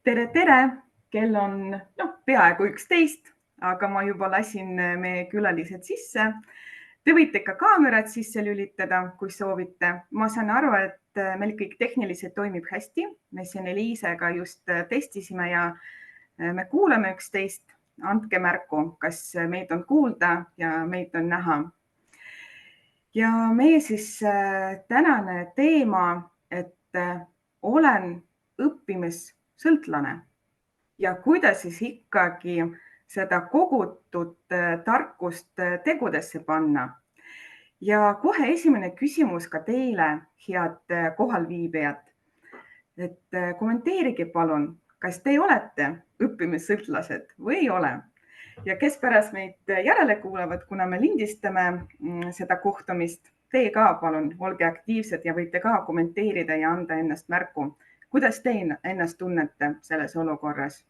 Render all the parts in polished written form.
Tere, tere! Kell on peaaegu 11, aga ma juba lasin meie külalised sisse. Te võite ka kaamerad sisse lülitada, kui soovite. Ma saan aru, et meil kõik tehniliselt toimib hästi. Me siin Eliisega just testisime ja me kuulame üksteist. Andke märku, kas meid on kuulda ja meid on näha. Ja meie siis tänane teema, et olen õppimissõltlane ja kuidas siis ikkagi seda kogutud tarkust tegudesse panna. Ja kohe esimene küsimus ka teile, head kohalviibijad. Et kommenteerige palun, kas te olete õppimissõltlased või ei ole? Ja kes pärast meid järele kuulavad, kuna me lindistame seda kohtumist, teie ka palun olge aktiivsed ja võite ka kommenteerida ja anda ennast märku. Kuidas te ennast tunnete selles olukorras?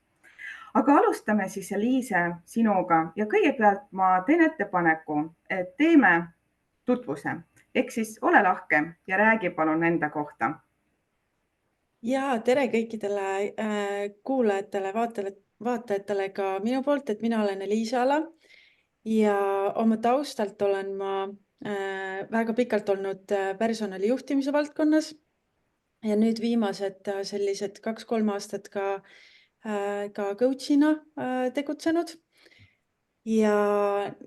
Aga alustame siis, Eliise, sinuga ja kõigepealt ma teen ettepaneku, et teeme tutvuse. Ehk siis ole lahke ja räägi palun enda kohta. Ja tere kõikidele kuulajatele, vaatajatele ka minu poolt, et mina olen Eliise Ala ja oma taustalt olen ma väga pikalt olnud personalijuhtimise valdkonnas ja nüüd viimased sellised 2-3 aastat ka coach'ina tegutsenud. Ja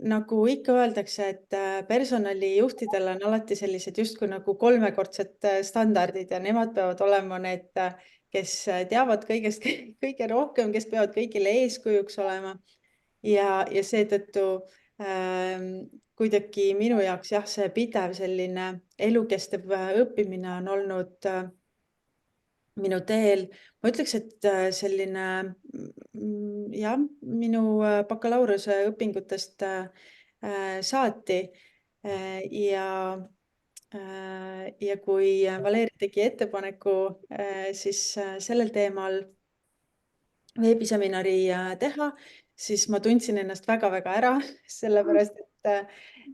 nagu ikka öeldakse, et personalijuhtidel on alati sellised justkui nagu kolmekordsed standardid ja nemad peavad olema need, kes teavad kõigest kõige rohkem, kes peavad kõigile eeskujuks olema. Ja seetõttu kuidagi minu jaoks jah, see pidev selline elukestev õppimine on olnud minu teel. Ma ütleks, et selline jah, minu bakalaureuse õpingutest saati ja kui Valeria tegi ettepaneku siis sellel teemal veebiseminari teha, siis ma tundsin ennast väga-väga ära, sellepärast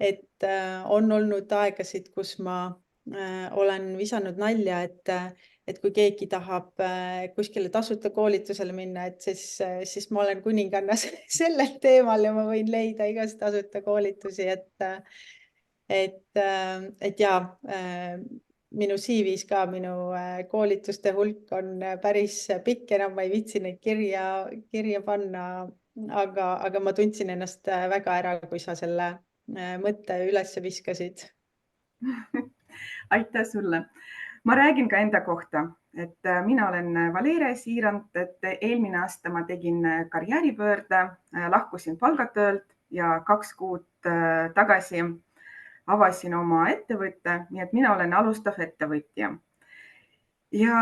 et on olnud aegasid, kus ma olen visanud nalja, et kui keegi tahab kuskile tasuta koolitusele minna, et siis ma olen kuninganna sellel teemal ja ma võin leida igast tasuta koolitusi, et jaa, minu CV-s ka minu koolituste hulk on päris pikk, enam ma ei viitsi neid kirja panna, aga ma tundsin ennast väga ära, kui sa selle mõtte üles viskasid. Aitäh sulle. Ma räägin ka enda kohta, et mina olen Valeria Siirant, et eelmine aasta ma tegin karjääripöörde, lahkusin palgatöölt ja 2 kuud tagasi avasin oma ettevõtte, nii et mina olen alustav ettevõtja. Ja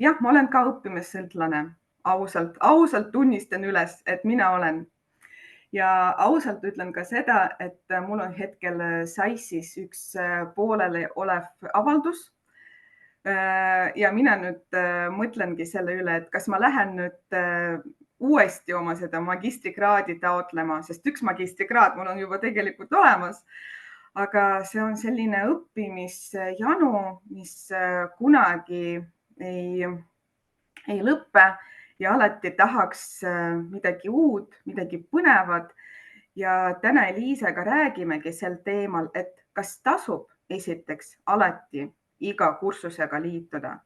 jah, ma olen ka õppimissõltlane, ausalt tunnistan üles, et mina olen. Ja ausalt ütlen ka seda, et mul on hetkel SAIS-is üks pooleli olev avaldus. Ja mina nüüd mõtlengi selle üle, et kas ma lähen nüüd uuesti oma seda magistrikraadi taotlema, sest üks magistrikraad mul on juba tegelikult olemas. Aga see on selline õppimisjanu, mis kunagi ei lõppe ja alati tahaks midagi uut, midagi põnevat. Ja täna Eliisega räägimegi sel teemal, et kas tasub esiteks alati iga kursusega liituda.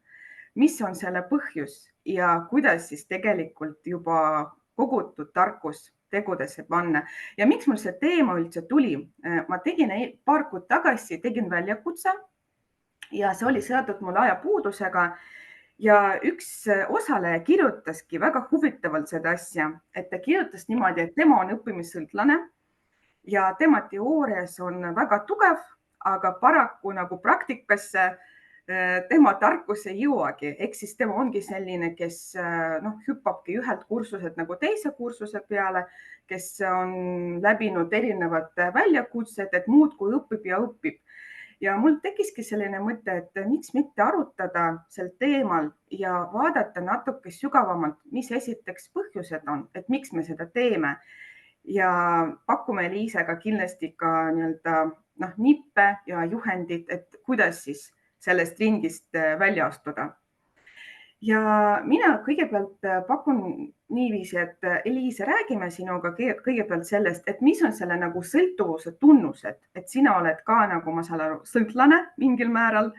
Mis on selle põhjus ja kuidas siis tegelikult juba kogutud tarkus tegudesse panna. Ja miks mul see teema üldse tuli? Ma tegin paar kuud tagasi, tegin väljakutse ja see oli seotud mul ajapuudusega. Ja üks osaleja kirjutaski väga huvitavalt seda asja, et ta kirjutas niimoodi, et tema on õppimissõltlane ja tema teoorias on väga tugev, aga paraku nagu praktikasse tema tarkus ei jõuagi. Ehk siis tema ongi selline, kes hüppabki ühelt kursuselt nagu teise kursuse peale, kes on läbinud erinevad väljakutsed, et muud kui õpib ja õpib. Ja mul tekkiski selline mõte, et miks mitte arutada sel teemal ja vaadata natuke sügavamalt, mis esiteks põhjused on, et miks me seda teeme. Ja pakume Eliisega kindlasti ka nippe ja juhendid, et kuidas siis sellest ringist välja astuda. ja mina kõigepealt pakun niiviisi, et Eliise, räägime sinuga kõigepealt sellest, et mis on selle nagu sõltuvuse tunnused, et sina oled ka nagu, ma saan aru, sõltlane mingil määral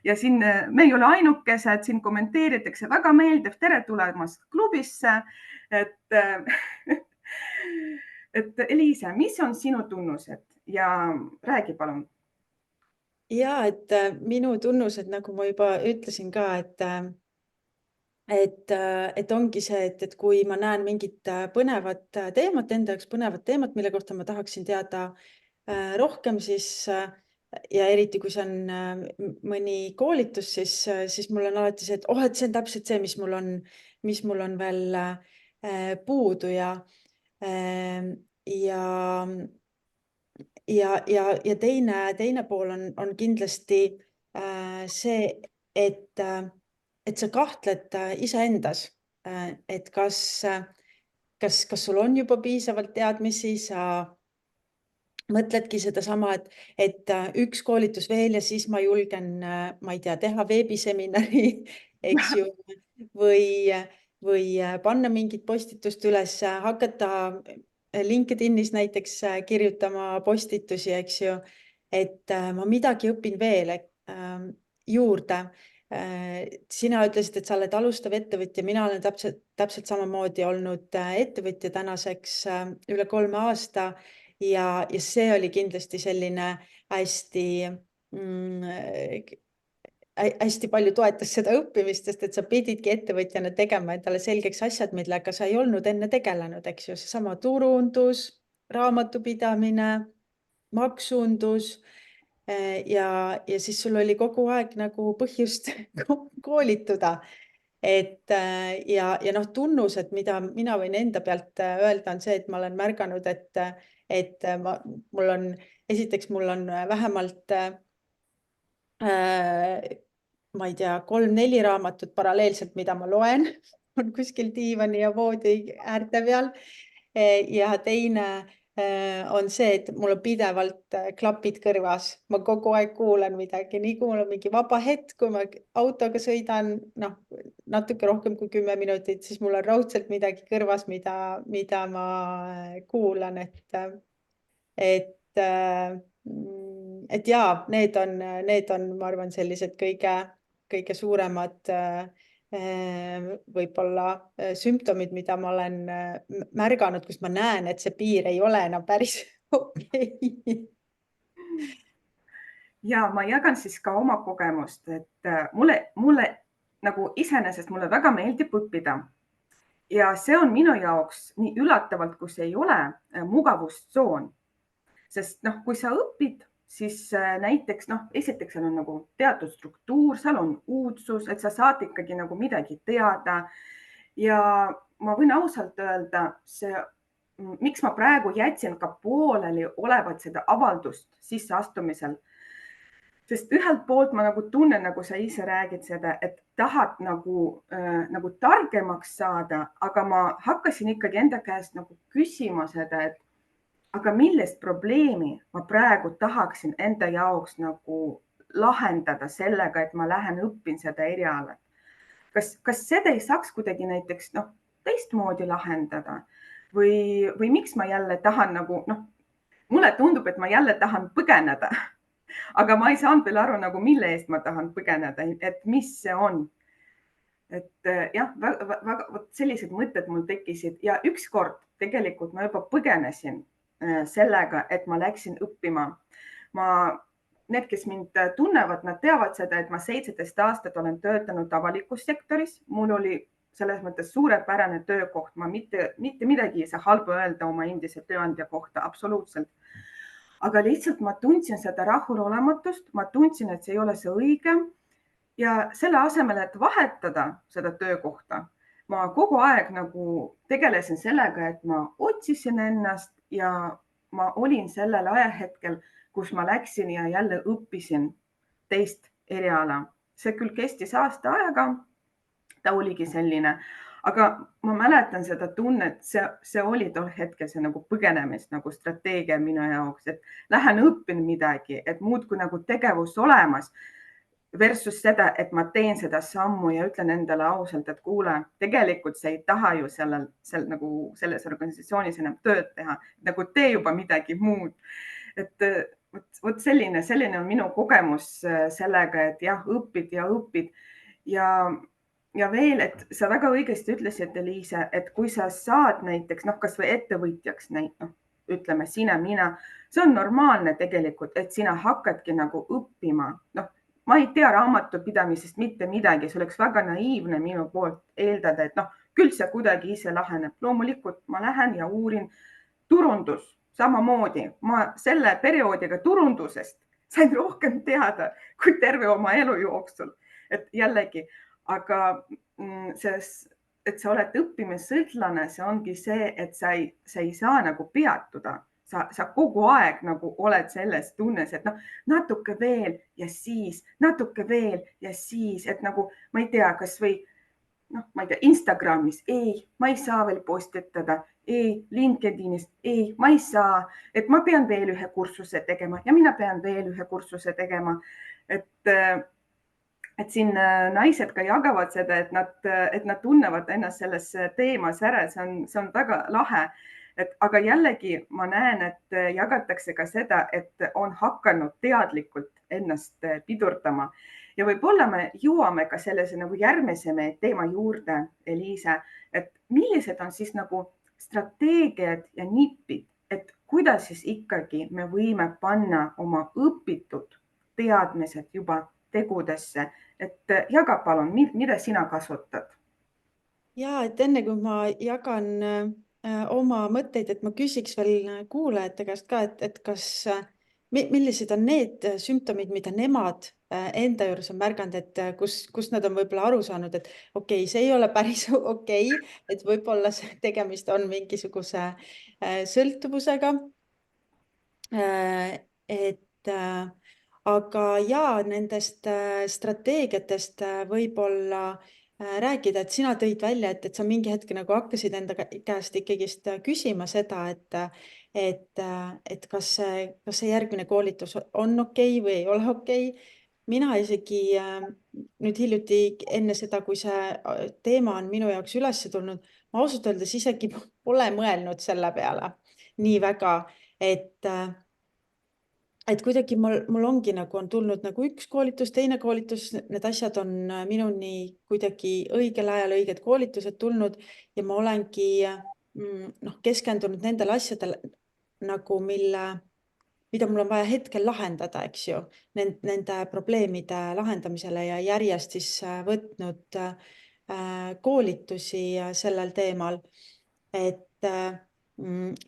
ja siin me ei ole ainukesed, siin kommenteeritakse, väga meeldiv, tere tulemast klubisse. et et Eliise, mis on sinu tunnused ja räägi palun. Ja, et minu tunnused, nagu ma juba ütlesin ka, et ongi see, et kui ma näen mingit põnevat teemat, enda jaoks põnevat teemat, mille kohta ma tahaksin teada rohkem, siis ja eriti kui see on mõni koolitus, siis mul on alati see, et see on täpselt see, mis mul on veel puudu ja teine pool on kindlasti see, et sa kahtled iseendas, et kas sul on juba piisavalt teadmisi, sa mõtledki sedasama, et üks koolitus veel ja siis ma julgen, ma ei tea, teha veebiseminari, eks ju, või panna mingit postitust üles, hakata LinkedInis näiteks kirjutama postitusi, eks ju, et ma midagi õpin veel juurde. Sina ütlesid, et sa oled alustav ettevõtja, mina olen täpselt samamoodi olnud ettevõtja tänaseks üle 3 aasta ja see oli kindlasti selline hästi palju toetas seda õppimist, sest et sa pididki ettevõtjana tegema endale selgeks asjad, millega sa ei olnud enne tegelenud, eks ju, seesama turundus, raamatupidamine, maksundus ja siis sul oli kogu aeg nagu põhjust koolituda. Ja noh, tunnused, mida mina võin enda pealt öelda, on see, et ma olen märganud, et esiteks mul on vähemalt ma ei tea, 3-4 raamatut paralleelselt, mida ma loen, on kuskil diivani ja voodi äärte peal. Ja teine on see, et mul on pidevalt klapid kõrvas. Ma kogu aeg kuulan midagi, nii kui mul on mingi vaba hetk, kui ma autoga sõidan, natuke rohkem kui 10 minutit, siis mul on raudselt midagi kõrvas, mida ma kuulan, et jaa, need on, ma arvan, sellised kõige suuremad võib-olla sümptomid, mida ma olen märganud, kus ma näen, et see piir ei ole enam päris okei. Ja ma jagan siis ka oma kogemust, et mulle nagu iseenesest mulle väga meeldib õppida. Ja see on minu jaoks nii üllatavalt, kui see ei ole, mugavustsoon. Sest kui sa õpid, siis näiteks esiteks seal on nagu teatud struktuur, seal on uudsus, et sa saad ikkagi nagu midagi teada. Ja ma võin ausalt öelda, miks ma praegu jätsin ka pooleli olevat seda avaldust sisseastumisel. Sest ühelt poolt ma nagu tunnen, nagu sa ise räägid seda, et tahad nagu targemaks saada, aga ma hakkasin ikkagi enda käest nagu küsima seda, et aga millest probleemi ma praegu tahaksin enda jaoks nagu lahendada sellega, et ma lähen õpin seda erialat. Kas seda ei saaks kuidagi näiteks teistmoodi lahendada või miks ma jälle tahan mulle tundub, et ma jälle tahan põgeneda, aga ma ei saanud veel aru mille eest ma tahan põgeneda, et mis see on. Et jah, väga sellised mõtted mul tekkisid ja ükskord tegelikult ma juba põgenesin sellega, et ma läksin õppima. Need, kes mind tunnevad, nad teavad seda, et ma 17 aastat olen töötanud avalikus sektoris. Mul oli selles mõttes suurepärane töökoht. Ma mitte midagi ei saa halba öelda oma endise tööandja kohta, absoluutselt. Aga lihtsalt ma tundsin seda rahulolematust. Ma tundsin, et see ei ole see õige. Ja selle asemel, et vahetada seda töökohta, ma kogu aeg tegelesin sellega, et ma otsisin ennast ja ma olin sellel ajahetkel, kus ma läksin ja jälle õppisin teist eriala. See küll kestis aasta aega, ta oligi selline, aga ma mäletan seda tunnet, see oli tol hetkel see põgenemist strateegia minu jaoks, et lähen õppin midagi, et muudkui tegevus olemas. versus seda, et ma teen seda sammu ja ütlen endale ausalt, et kuule, tegelikult sa ei taha ju nagu selles organisatsioonis enam tööd teha, nagu tee juba midagi muud. Et vot selline on minu kogemus sellega, et jah, õpid ja õpid ja veel, et sa väga õigesti ütlesid, Eliise, et kui sa saad näiteks kasvõi ettevõtjaks, ütleme sina, mina, see on normaalne tegelikult, et sina hakkadki nagu õppima. Ma ei tea raamatupidamisest mitte midagi, see oleks väga naiivne minu poolt eeldada, et küll see kuidagi ise laheneb. Loomulikult ma lähen ja uurin turundus samamoodi. Ma selle perioodiga turundusest sain rohkem teada kui terve oma elu jooksul. Et jällegi, aga et sa oled õppimissõltlane, see ongi see, et sa ei saa nagu peatuda. Sa kogu aeg nagu oled selles tunnes, et natuke veel ja siis natuke veel ja siis, et nagu ma ei tea, kas või ma ei tea, Instagramis, ei, ma ei saa veel postitada, ei, LinkedInis, ei, ma ei saa, et ma pean veel ühe kursuse tegema ja mina pean veel ühe kursuse tegema. Et siin naised ka jagavad seda, et nad tunnevad ennast selles teemas ära, see on väga lahe. Aga jällegi ma näen, et jagatakse ka seda, et on hakanud teadlikult ennast pidurdama ja võib-olla me jõuame ka sellise nagu järgmise teema juurde, Eliise, et millised on siis nagu strateegiad ja nipid, et kuidas siis ikkagi me võime panna oma õpitud teadmised juba tegudesse, et jaga palun, mida sina kasutad? Ja, et enne kui ma jagan oma mõtteid, et ma küsiks veel kuulajate käest ka, et kas, millised on need sümptomid, mida nemad enda juures on märganud, et kus nad on võib-olla aru saanud, et okei, see ei ole päris okei, et võib-olla tegemist on mingisuguse sõltuvusega. Aga ja nendest strateegiatest võib-olla rääkida, et sina tõid välja, et sa mingi hetk nagu hakkasid enda käest ikkagist küsima seda, et kas see järgmine koolitus on okei või ei ole okei. Mina isegi nüüd hiljuti enne seda, kui see teema on minu jaoks üles tulnud, ma ausalt öeldes isegi pole mõelnud selle peale nii väga, et kuidagi mul ongi nagu on tulnud nagu üks koolitus, teine koolitus, need asjad on minuni kuidagi õigel ajal õiged koolitused tulnud ja ma olengi keskendunud nendele asjadele nagu mida mul on vaja hetkel lahendada, eks ju, nende probleemide lahendamisele ja järjest siis võtnud koolitusi sellel teemal,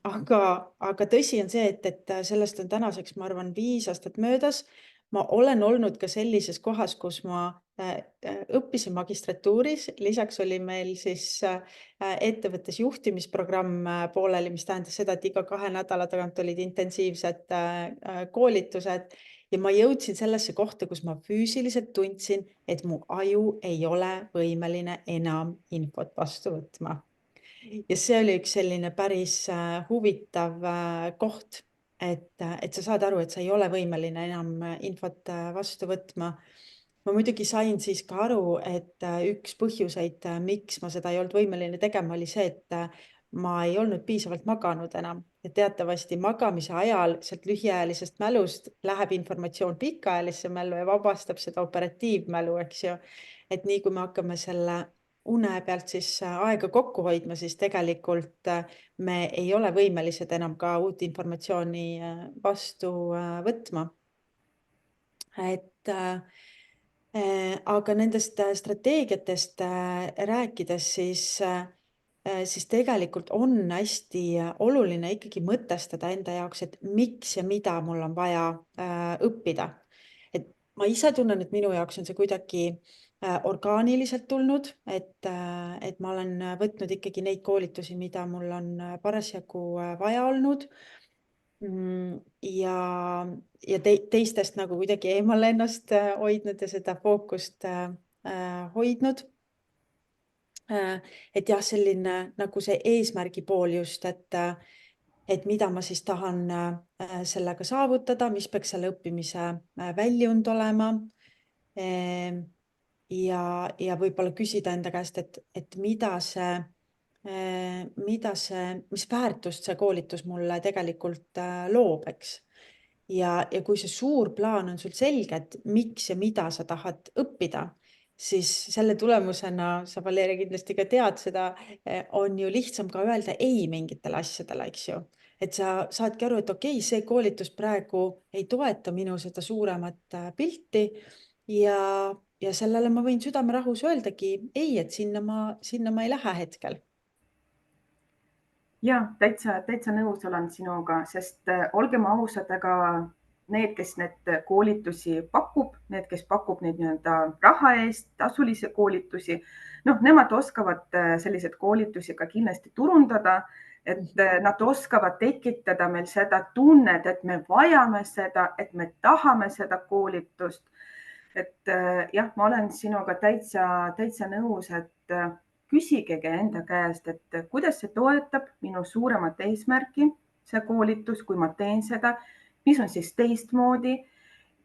aga tõsi on see, et sellest on tänaseks, ma arvan, 5 aastat möödas. Ma olen olnud ka sellises kohas, kus ma õppisin magistratuuris. Lisaks oli meil siis ettevõttes juhtimisprogramm pooleli, mis tähendas seda, et iga 2 nädala tagant olid intensiivsed koolitused ja ma jõudsin sellesse kohta, kus ma füüsiliselt tundsin, et mu aju ei ole võimeline enam infot vastu võtma. Ja see oli üks selline päris huvitav koht, et sa saad aru, et sa ei ole võimeline enam infot vastu võtma. Ma muidugi sain siis ka aru, et üks põhjuseid, miks ma seda ei olnud võimeline tegema, oli see, et ma ei olnud piisavalt maganud enam. Ja teatavasti magamise ajal sealt lühiajalisest mälust läheb informatsioon pikaajalisse mällu ja vabastab seda operatiivmälu, eks ju. Et nii kui me hakkame selle une pealt siis aega kokku hoidma, siis tegelikult me ei ole võimelised enam ka uut informatsiooni vastu võtma. Aga nendest strateegiatest rääkides, siis tegelikult on hästi oluline ikkagi mõtestada enda jaoks, et miks ja mida mul on vaja õppida. Et ma ise tunnen, et minu jaoks on see kuidagi orgaaniliselt tulnud, et ma olen võtnud ikkagi neid koolitusi, mida mul on parasjagu vaja olnud. Ja teistest nagu kuidagi eemale ennast hoidnud ja seda fookust hoidnud. Et jah, selline nagu see eesmärgi pool just, et mida ma siis tahan sellega saavutada, mis peaks selle õppimise väljund olema. ja võib-olla küsida enda käest, et mis väärtust see koolitus mulle tegelikult loob, eks. Ja kui see suur plaan on sul selge, et miks ja mida sa tahad õppida, siis selle tulemusena, sa Valeria kindlasti ka tead seda, on ju lihtsam ka öelda ei mingitele asjadele, eks ju. Et sa saadki aru, et okei, see koolitus praegu ei toeta minu seda suuremat pilti ja sellele ma võin südamerahus öeldagi ei, et sinna ma ei lähe hetkel. Ja täitsa nõus olen sinuga, sest olgem ausad, aga need, kes need koolitusi pakub, need, kes pakub neid nii-öelda raha eest, tasulisi koolitusi, nemad oskavad selliseid koolitusi ka kindlasti turundada, et nad oskavad tekitada meil seda tunnet, et me vajame seda, et me tahame seda koolitust. Et jah, ma olen sinuga täitsa nõus, et küsigege enda käest, et kuidas see toetab minu suuremat eesmärki, see koolitus, kui ma teen seda, mis on siis teistmoodi.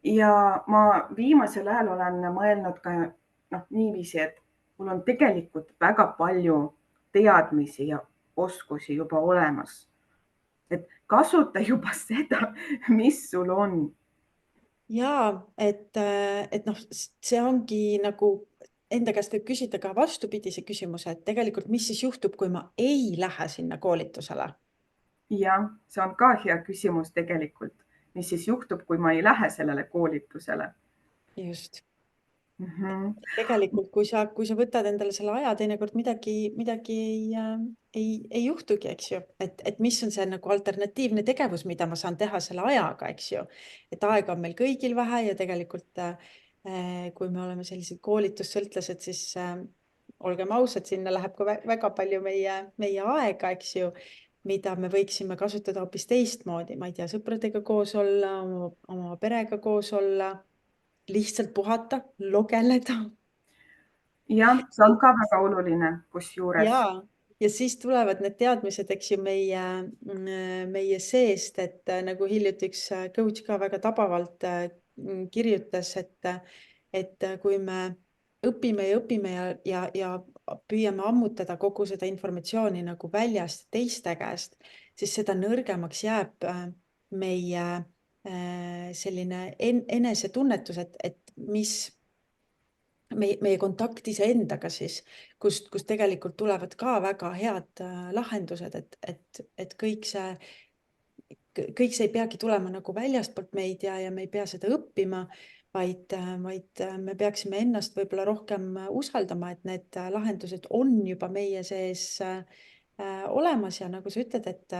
Ja ma viimasel ajal olen mõelnud ka niiviisi, et mul on tegelikult väga palju teadmisi ja oskusi juba olemas. Et kasuta juba seda, mis sul on. Jaa, et noh, see ongi nagu enda käest võib küsida ka vastupidise küsimuse, et tegelikult, mis siis juhtub, kui ma ei lähe sinna koolitusele? Jah, see on ka hea küsimus tegelikult. Mis siis juhtub, kui ma ei lähe sellele koolitusele? Just. Mhm. Tegelikult, kui sa võtad endale selle aja, teinekord midagi ei juhtugi, eks ju. Et mis on see nagu alternatiivne tegevus, mida ma saan teha selle ajaga, eks ju. Et aega on meil kõigil vähe ja tegelikult, kui me oleme sellised koolitussõltlased, siis olgem ausad, sinna läheb ka väga palju meie aega, eks ju, mida me võiksime kasutada hoopis teistmoodi. Ma ei tea, sõpradega koos olla, oma perega koos olla, lihtsalt puhata, logeleda. Jah, see on ka väga oluline kusjuures. Ja siis tulevad need teadmised, eks ju, meie seest, et nagu hiljuti üks coach ka väga tabavalt kirjutas, et kui me õpime ja õpime ja püüame ammutada kogu seda informatsiooni nagu väljast teiste käest, siis seda nõrgemaks jääb meie selline enesetunnetus, et mis meie kontakt iseendaga siis, kus tegelikult tulevad ka väga head lahendused, et kõik see ei peagi tulema nagu väljastpoolt meid ja me ei pea seda õppima, vaid me peaksime ennast võib-olla rohkem usaldama, et need lahendused on juba meie sees olemas ja nagu sa ütled, et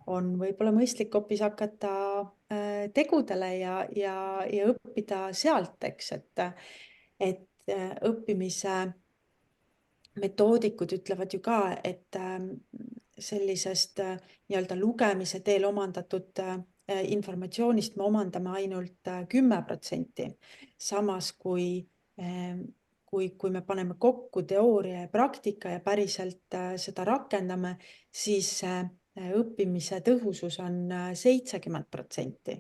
on võib-olla mõistlik hoopis hakata tegudele ja õppida sealt, eks, et õppimise metoodikud ütlevad ju ka, et sellisest nii-öelda lugemise teel omandatud informatsioonist me omandame ainult 10%. Samas kui me paneme kokku teooria ja praktika ja päriselt seda rakendame, siis õppimise tõhusus on 70%.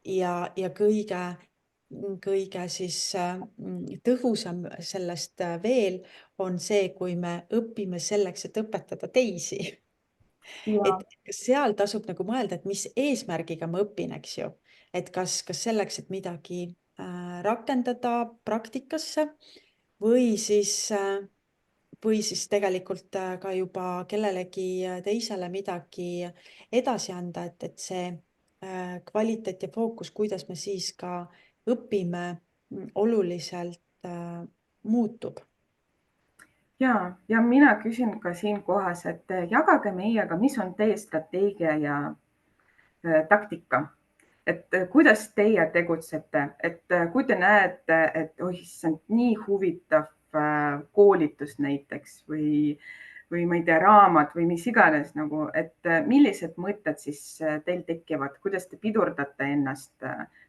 Ja kõige siis tõhusam sellest veel on see, kui me õpime selleks, et õpetada teisi. Ja, Et kas seal tasub nagu mõelda, et mis eesmärgiga ma õpin, eks ju. Et kas selleks, et midagi rakendada praktikasse või siis tegelikult ka juba kellelegi teisele midagi edasi anda, et see kvaliteet ja fookus, kuidas me siis ka õpime, oluliselt muutub. ja mina küsin ka siinkohas, et jagage meiega, mis on teie strateegia ja taktika, et kuidas teie tegutsete, et kui te näete, et oh issand, nii huvitav koolitus näiteks või ma ei tea, raamat või mis iganes nagu, et millised mõtted siis teil tekivad, kuidas te pidurdate ennast,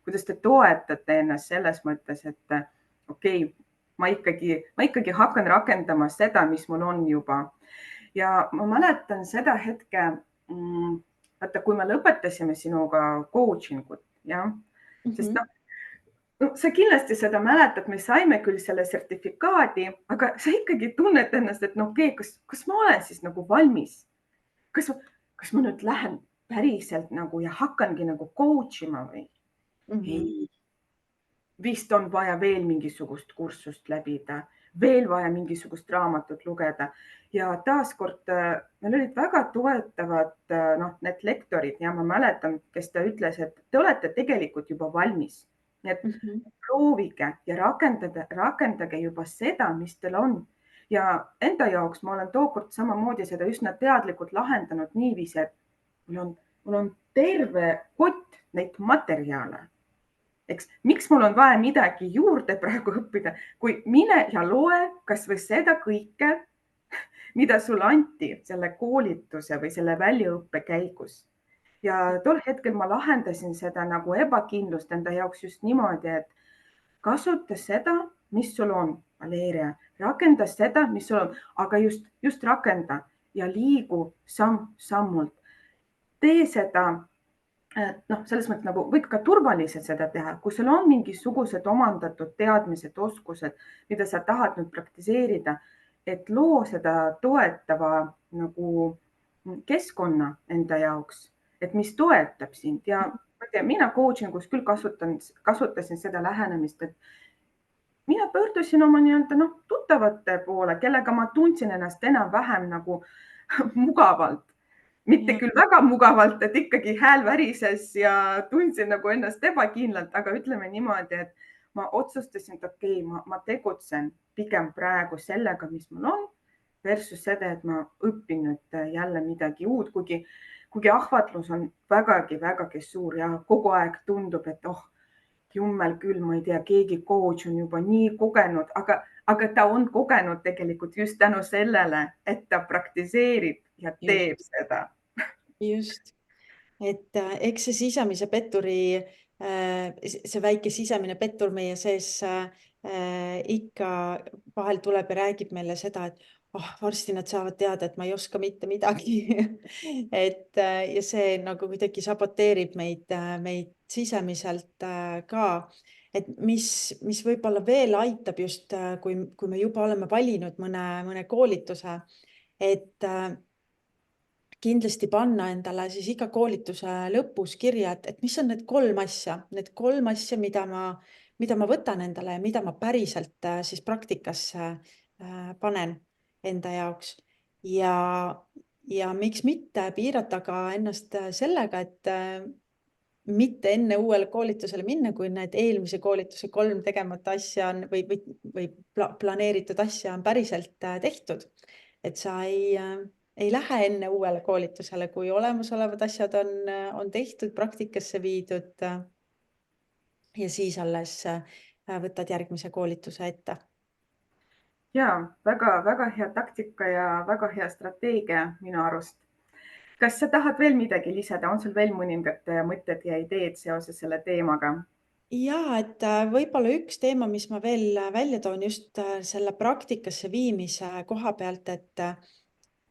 kuidas te toetate ennast selles mõttes, et okei, ma ikkagi hakkan rakendama seda, mis mul on juba. Ja ma mäletan seda hetke, vaata, kui me lõpetasime sinuga coaching ut, jah, sest no sa kindlasti seda mäletad, me saime küll selle sertifikaadi, aga sa ikkagi tunned ennast, et no okei, kas ma olen siis nagu valmis, kas, kas ma nüüd lähen päriselt nagu ja hakkangi nagu coach ima või Mhm. ei, vist on vaja veel mingisugust kursust läbida, veel vaja mingisugust raamatut lugeda ja taaskord meil olid väga toetavad need lektorid ja ma mäletan, kes ta ütles, et te olete tegelikult juba valmis. Nii et Mhm. proovige ja rakendage juba seda, mis teil on. Ja enda jaoks ma olen tookord samamoodi seda üsna teadlikult lahendanud niiviisi, et mul on terve kott neid materjale. Eks miks mul on vaja midagi juurde praegu õppida, kui mine ja loe kasvõi seda kõike, mida sulle anti selle koolituse või selle väljaõppe käigus. Ja tol hetkel ma lahendasin seda nagu ebakindlust enda jaoks just niimoodi, et kasuta seda, mis sul on, Valeria, rakenda seda, mis sul on, aga just rakenda ja liigu samm-sammult. Tee seda selles mõttes nagu võid ka turvaliselt seda teha, kui sul on mingisugused omandatud teadmised, oskused, mida sa tahad nüüd praktiseerida, et loo seda toetava nagu keskkonna enda jaoks, et mis toetab sind ja ma ei tea, mina coaching us küll kasutasin seda lähenemist, et mina pöördusin oma nii-öelda tuttavate poole, kellega ma tundsin ennast enam-vähem nagu mugavalt. Mitte Ja, küll väga mugavalt, et ikkagi hääl värises ja tundsin nagu ennast ebakindlalt, aga ütleme niimoodi, et ma otsustasin, et okei, ma tegutsen pigem praegu sellega, mis mul on, versus seda, et ma õpin nüüd jälle midagi uut, kuigi ahvatlus on vägagi suur ja kogu aeg tundub, et oh, jummel küll, ma ei tea, keegi coach on juba nii kogenud, aga ta on kogenud tegelikult just tänu sellele, et ta praktiseerib ja teeb seda. just. Et eks see sisemise petturi, see väike sisemine pettur meie sees ikka vahel tuleb ja räägib meile seda, et oh, varsti nad saavad teada, et ma ei oska mitte midagi. et ja see nagu kuidagi saboteerib meid sisemiselt ka. Et mis võib-olla veel aitab just, kui me juba oleme valinud mõne koolituse, et kindlasti panna endale siis iga koolituse lõpus kirja, et mis on need 3 asja, mida ma võtan endale ja mida ma päriselt siis praktikasse panen enda jaoks. Ja, ja miks mitte piirata ka ennast sellega, et mitte enne uuele koolitusele minna, kui need eelmise koolituse 3 tegemata asja on või planeeritud asja on päriselt tehtud. Et sa ei lähe enne uuele koolitusele, kui olemasolevad asjad on tehtud, praktikasse viidud ja siis alles võtad järgmise koolituse ette. Ja väga hea taktika ja väga hea strateegia minu arust. Kas sa tahad veel midagi lisada? On sul veel mõningad mõtted ja ideed seoses selle teemaga? Ja, et võib-olla üks teema, mis ma veel välja toon just selle praktikasse viimise koha pealt, et,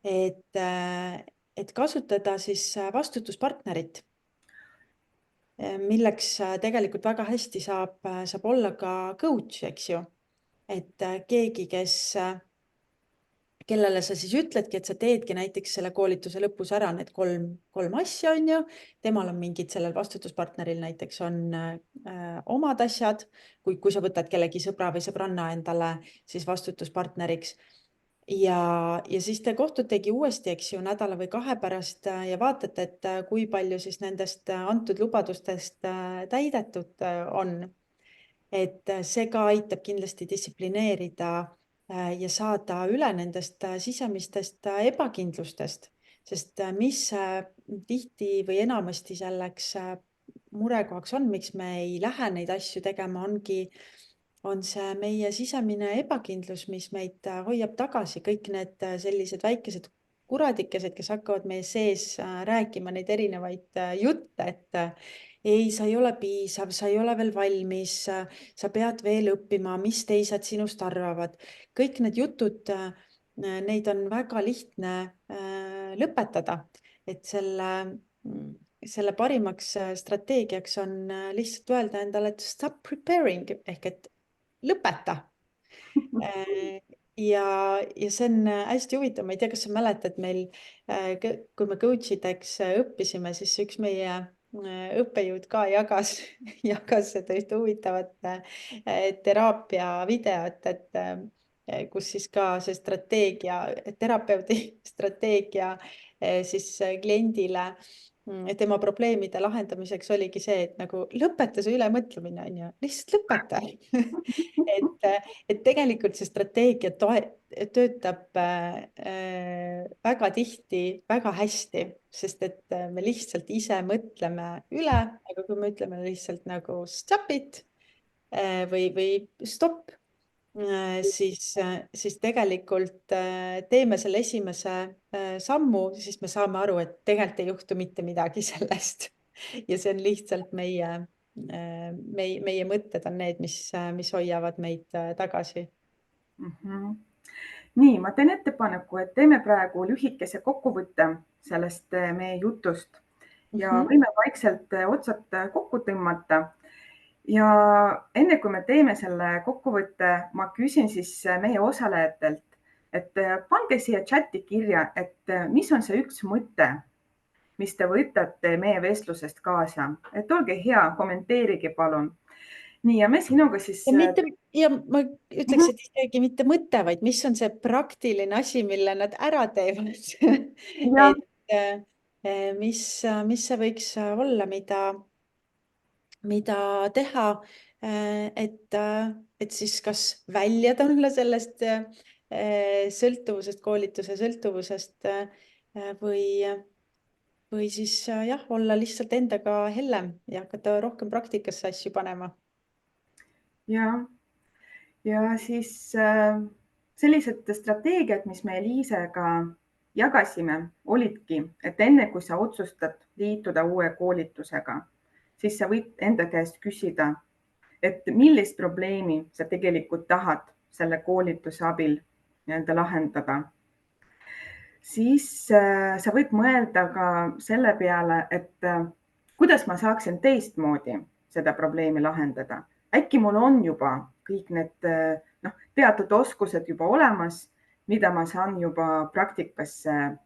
et kasutada siis vastutuspartnerit, milleks tegelikult väga hästi saab olla ka coach, eks ju. Et keegi, kellele sa siis ütledki, et sa teedki näiteks selle koolituse lõpus ära need kolm asja, on ju. Temal on mingid, sellel vastutuspartneril näiteks on omad asjad, kui sa võtad kellegi sõbra või sõbranna endale siis vastutuspartneriks. Ja siis te kohtutegi uuesti, eks ju, nädala või 2 pärast ja vaatate, et kui palju siis nendest antud lubadustest täidetud on. Et see ka aitab kindlasti distsiplineerida ja saada üle nendest sisemistest ebakindlustest, sest mis tihti või enamasti selleks murekohaks on, miks me ei lähe neid asju tegema, on see meie sisemine ebakindlus, mis meid hoiab tagasi, kõik need sellised väikesed kuradikesed, kes hakkavad meie sees rääkima neid erinevaid jutte, et ei, sa ei ole piisav, sa ei ole veel valmis, sa pead veel õppima, mis teised sinust arvavad. Kõik need jutud, neid on väga lihtne lõpetada, et selle selle parimaks strateegiaks on lihtsalt öelda endale, et stop preparing ehk et lõpeta. Ja see on hästi huvitav, ma ei tea, kas sa mäletad meil, kui me coach ideks õppisime, siis üks meie õppejõud ka jagas, jagas seda ühte huvitavat teraapia videot, kus siis ka see strateegia, terapeudi strateegia siis kliendile tema probleemide lahendamiseks oligi see, et nagu lõpeta see ülemõtlemine, on ju, lihtsalt lõpeta. et tegelikult see strateegia töötab väga tihti väga hästi, sest et me lihtsalt ise mõtleme üle, aga kui me ütleme lihtsalt nagu stop it või stopp, siis tegelikult teeme selle esimese sammu, siis me saame aru, et tegelikult ei juhtu mitte midagi sellest. Ja see on lihtsalt meie mõtted on need, mis hoiavad meid tagasi. Nii, ma teen ettepaneku, et teeme praegu lühikese kokkuvõtte sellest meie jutust ja võime vaikselt otsad kokku tõmmata. Ja enne kui me teeme selle kokkuvõtte, ma küsin siis meie osalejatelt, et pange siia chati kirja, et mis on see üks mõte, mis te võtate meie vestlusest kaasa, et olge hea, kommenteerige palun. Nii, ja me sinuga siis... Ja ma ütleks, et isegi mitte mõte, vaid mis on see praktiline asi, mille nad ära teevad. Mis see võiks olla, mida teha, et siis kas välja tulla sellest sõltuvusest, koolituse sõltuvusest või siis jah, olla lihtsalt endaga hellem ja hakata rohkem praktikasse asju panema. Ja siis sellised strateegiad, mis me Liisega jagasime, olidki, et enne kui sa otsustad liituda uue koolitusega, siis sa võid enda käest küsida, et millist probleemi sa tegelikult tahad selle koolituse abil lahendada. Siis sa võid mõelda ka selle peale, et kuidas ma saaksin teistmoodi seda probleemi lahendada. Äkki mul on juba kõik need teatud oskused juba olemas, mida ma saan juba praktikasse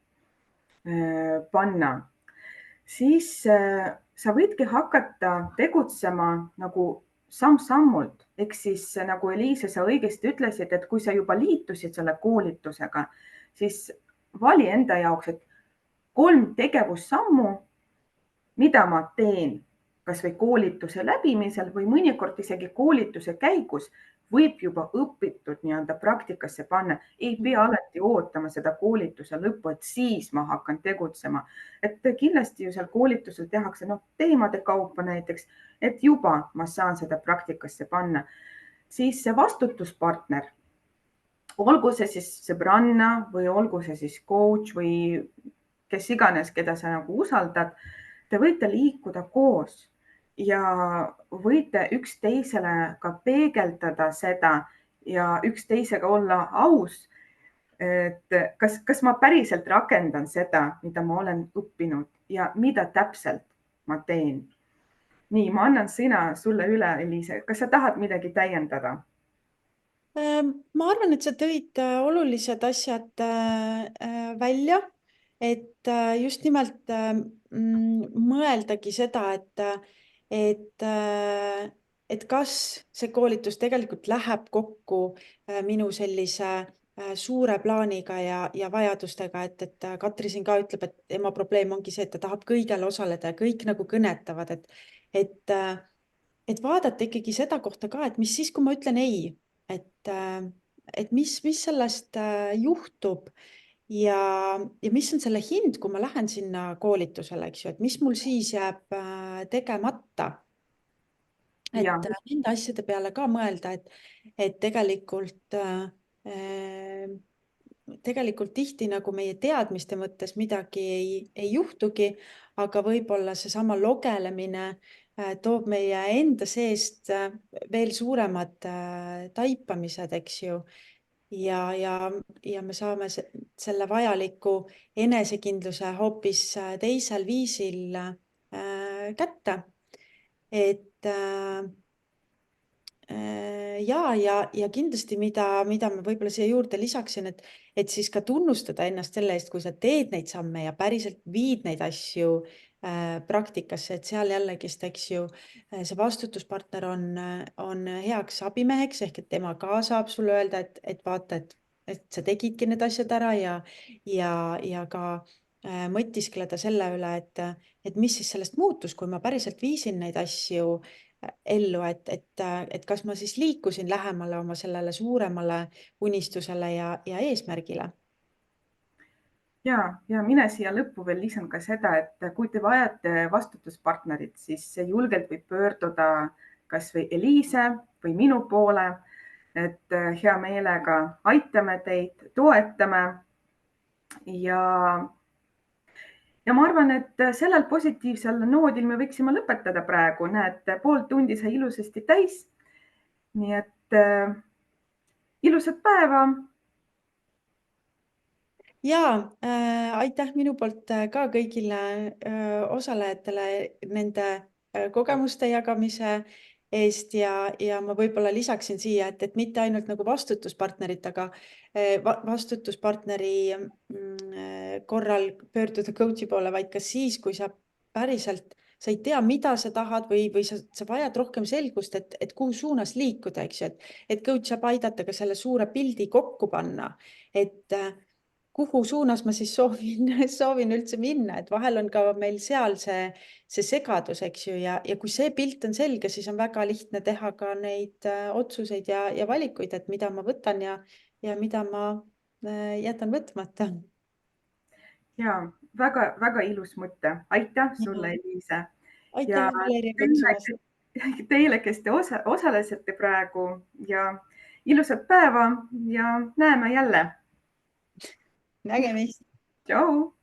panna. Siis sa võidki hakata tegutsema nagu samm-sammult. Ehk siis nagu Eliise, sa õigesti ütlesid, et kui sa juba liitusid selle koolitusega, siis vali enda jaoks, et 3 tegevussammu, mida ma teen kas või koolituse läbimisel või mõnikord isegi koolituse käigus võib juba õpitud praktikasse panna. Ei pea alati ootama seda koolituse lõppu, et siis ma hakkan tegutsema. Et kindlasti ju seal koolitusel tehakse teemade kaupa näiteks, et juba ma saan seda praktikasse panna. Siis see vastutuspartner, olgu see siis sõbranna või olgu see siis coach või kes iganes, keda sa usaldad, te võite liikuda koos ja võite üksteisele ka peegeldada seda ja üksteisega olla aus, et kas ma päriselt rakendan seda, mida ma olen õppinud ja mida täpselt ma teen. Nii, ma annan sõna sulle üle, Eliise. Kas sa tahad midagi täiendada? Ma arvan, et sa tõid olulised asjad välja, et just nimelt mõeldagi seda, et kas see koolitus tegelikult läheb kokku minu sellise suure plaaniga ja vajadustega, et Katri siin ka ütleb, et ema probleem ongi see, et ta tahab kõigel osaleda ja kõik nagu kõnetavad, et vaadata ikkagi seda kohta ka, et mis siis, kui ma ütlen ei, et mis sellest juhtub ja mis on selle hind, kui ma lähen sinna koolitusele, eks ju, et mis mul siis jääb tegemata. Et nende asjade peale ka mõelda, et tegelikult tihti nagu meie teadmiste mõttes midagi ei juhtugi, aga võib-olla seesama logelemine toob meie enda seest veel suuremad taipamised, eks ju. Ja me saame selle vajaliku enesekindluse hoopis teisel viisil kätte. Et ja kindlasti, mida ma võib-olla siia juurde lisaksin, et siis ka tunnustada ennast selle eest, kui sa teed neid samme ja päriselt viid neid asju praktikasse, et seal jällegist, eks ju, see vastutuspartner on heaks abimeheks ehk et tema ka saab sulle öelda, et vaata, et sa tegidki need asjad ära ja ka mõtiskleda selle üle, et mis siis sellest muutus, kui ma päriselt viisin neid asju ellu, et kas ma siis liikusin lähemale oma sellele suuremale unistusele ja eesmärgile. Ja mina siia lõppu veel lisan ka seda, et kui te vajate vastutuspartnerit, siis julgelt võib pöörduda kas või Eliise või minu poole, et hea meelega aitame teid, toetame ja ma arvan, et sellel positiivsel noodil me võiksime lõpetada praegu. Näed, pool tundi sai ilusasti täis. Nii et ilusat päeva. Ja aitäh minu poolt ka kõigile osalejatele nende kogemuste jagamise eest ja ma võib-olla lisaksin siia, et mitte ainult nagu vastutuspartnerit, aga vastutuspartneri korral pöörduda coach'i poole, vaid ka siis, kui sa päriselt, sa ei tea, mida sa tahad või sa vajad rohkem selgust, et kuhu suunas liikuda, eks ju, et coach saab aidata ka selle suure pildi kokku panna, et kuhu suunas ma siis soovin üldse minna, et vahel on ka meil seal see segadus, eks ju, ja kui see pilt on selge, siis on väga lihtne teha ka neid otsuseid ja valikuid, et mida ma võtan ja mida ma jätan võtmata. Ja väga ilus mõte. Aitäh sulle, Eliise. Aitäh, Ja Valeria, kutsumast. teile, kes te osalesite praegu ja ilusat päeva ja näeme jälle. Nägemist. Tšau.